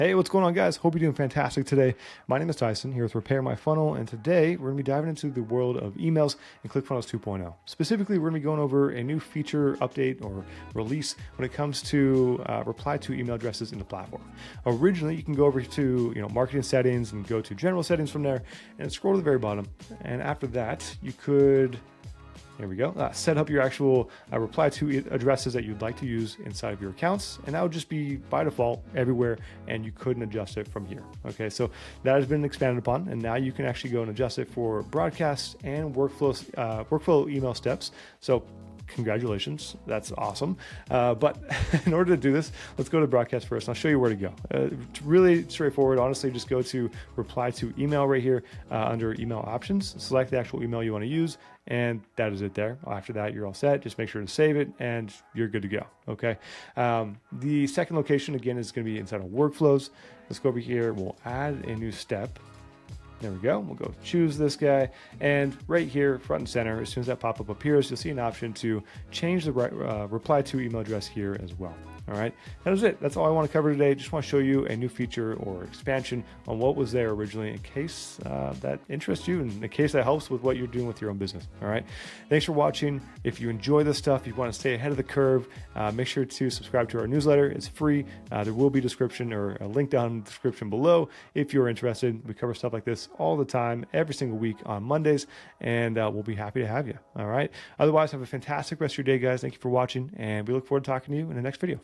Hey, what's going on, guys? Hope you're doing fantastic today. My name is Tyson here with Repair My Funnel, and today we're going to be diving into the world of emails in ClickFunnels 2.0. Specifically, we're going to be going over a new feature update or release when it comes to reply to email addresses in the platform. Originally, you can go over to marketing settings and go to general settings from there, and scroll to the very bottom. And after that, you could here we go. Set up your actual reply to addresses that you'd like to use inside of your accounts. And that would just be by default everywhere. And you couldn't adjust it from here. Okay, so that has been expanded upon. And now you can actually go and adjust it for broadcasts and workflow email steps. So congratulations, that's awesome. But in order to do this, let's go to broadcast first. I'll show you where to go. It's really straightforward. Honestly, just go to reply to email right here under email options, select the actual email you want to use, and that is it there. After that, you're all set. Just make sure to save it and you're good to go. Okay. The second location again is going to be inside of workflows. Let's go over here. We'll add a new step. There we go. We'll go choose this guy. And right here, front and center, as soon as that pop-up appears, you'll see an option to change the reply to email address here as well. All right. That was it. That's all I want to cover today. Just want to show you a new feature or expansion on what was there originally in case that interests you and in case that helps with what you're doing with your own business. All right. Thanks for watching. If you enjoy this stuff, you want to stay ahead of the curve, make sure to subscribe to our newsletter. It's free. There will be a description or a link down in the description below if you're interested. We cover stuff like this all the time, every single week on Mondays, and we'll be happy to have you. All right. Otherwise, have a fantastic rest of your day, guys. Thank you for watching, and we look forward to talking to you in the next video.